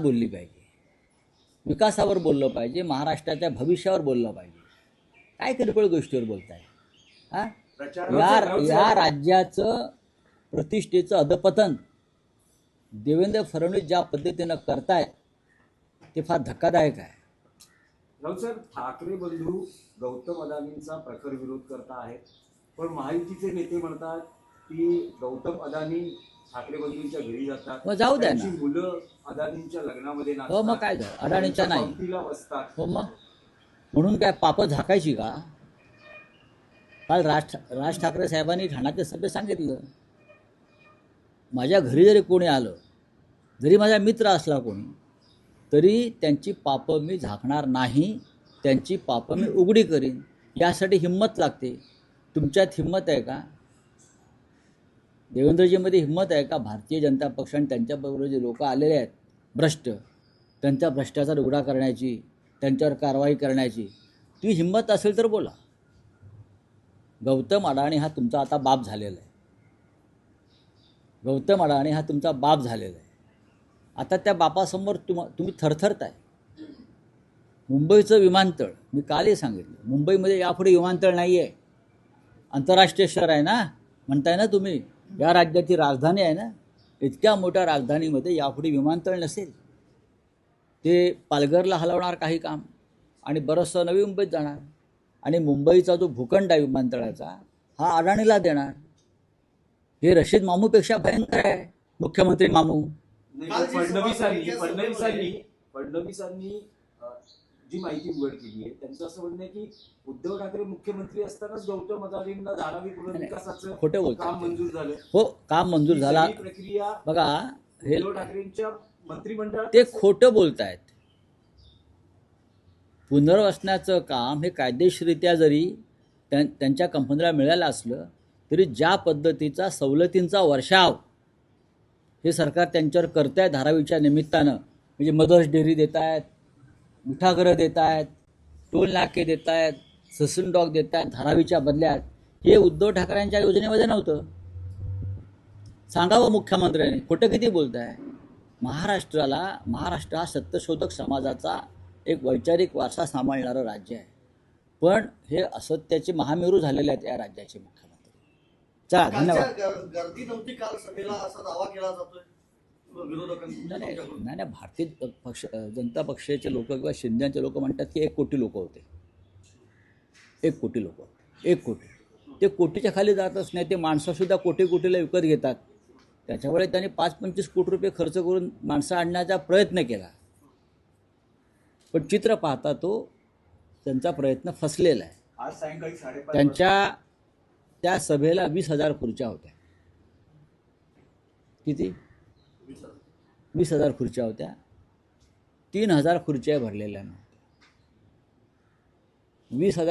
बोलली पाहिजे, विकासावर बोललं पाहिजे, महाराष्ट्राच्या भविष्यावर बोललं पाहिजे. काय किरकोळ गोष्टीवर बोलताय? हां, या राज्याचं प्रतिष्ठेचं अधपतन देवेंद्र फडणवीस ज्या पद्धतीनं करतायत ते फार धक्कादायक आहे. राऊत साहेब, ठाकरे बंधू गौतम अदानींचा प्रखर विरोध करता आहेत, पण महायुतीचे नेते म्हणतात की गौतम अदानी ठाकरे बंधूंच्या घरी जातात, मग जाऊ द्या ना. मुलं अदानींच्या लग्नामध्ये हो, मग काय झालं? अडाणीच्या नाही बसतात. हो, मग म्हणून काय पापं झाकायची का? काल राज ठाकरे साहेबांनी ठाण्याच्या सभेत सांगितलं, माझ्या घरी जरी कोणी आलं, जरी माझा मित्र असला कोणी, तरी त्यांची पापं मी झाकणार नाही, त्यांची पापं मी उघडी करीन. यासाठी हिंमत लागते. तुमच्यात हिंमत आहे का? देवेंद्रजीमध्ये हिंमत आहे का? भारतीय जनता पक्ष आणि त्यांच्याबरोबर जे लोक आलेले आहेत भ्रष्ट, त्यांचा भ्रष्टाचार उघडा करण्याची, त्यांच्यावर कारवाई करण्याची ती हिंमत असेल तर बोला. गौतम अडाणी हा तुमचा आता बाप झालेला आहे. गौतम अडाणी हा तुमचा बाप झालेला आहे. आता त्या बापासमोर तुम्ही थरथरताय. मुंबईचं विमानतळ मी कालही सांगितलं, मुंबईमध्ये यापुढे विमानतळ नाही आहे. आंतरराष्ट्रीय शहर आहे ना म्हणताय ना तुम्ही, या राज्याची राजधानी आहे ना, इतक्या मोठ्या राजधानीमध्ये यापुढे विमानतळ नसेल. ते पालघरला हलवणार काही काम आणि बरंचसं नवी मुंबईत जाणार, आणि मुंबईचा जो भूखंड आहे विमानतळाचा हा अडाणीला देणार. हे रशीद मामूपेक्षा भयंकर आहे, मुख्यमंत्री मामू. फडणवीसांनी जी माहिती उघड केली आहे त्यांचं असं म्हणणं आहे की उद्धव ठाकरे मुख्यमंत्री असतानाच गौतम अदानींना धारावी पुनर्विकासाचं खोटे बोलतात. काम मंजूर झालं. हो, काम मंजूर झाला. प्रक्रिया बघा, हे उद्धव ठाकरेंच्या मंत्रिमंडळात ते खोटं बोलतायत. पुनर्वसनाचं काम हे कायदेशीररित्या जरी त्यांच्या कंपनीला मिळालं असलं तरी ज्या पद्धतीचा सवलतींचा वर्षाव हे सरकार त्यांच्यावर करत आहे धारावीच्या निमित्तानं, म्हणजे मदर्स डेअरी देत आहेत, मिठागरं देत आहेत, टोल नाके देत आहेत, ससून डॉग देत आहेत धारावीच्या बदल्यात, हे उद्धव ठाकरेंच्या योजनेमध्ये नव्हतं. सांगावं मुख्यमंत्र्यांनी, खोटं किती बोलत आहे? महाराष्ट्र हा सत्यशोधक समाजाचा एक वैचारिक वारसा सांभाळणारं राज्य आहे, पण हे असत्याचे महामेरू झालेले आहेत या राज्याचे मुख्यमंत्री. चला, धन्यवाद. गर्दी नव्हती काल सभेला असा दावा केला जातोय नाही, भारतीय जनता पक्षाचे लोक किंवा शिंदेचे लोक म्हणतात की 1 कोटी लोक होते. 1 कोटी लोक, 1 कोटी. ते कोटीच्या खाली जातच नाही. ते माणसंसुद्धा कोटीला विकत घेतात. त्याच्यामुळे त्यांनी 5-25 कोटी रुपये खर्च करून माणसं आणण्याचा प्रयत्न केला, पण चित्र पाहता तो त्यांचा प्रयत्न फसलेला आहे. आज सायंकाळी 5:30 त्यांच्या त्या सभेला 20,000 खुर्च्या होत्या. किती? 20,000 खुर्च्या होत्या. 3,000 खुर्च्या भरलेल्या नव्हत्या. 20,000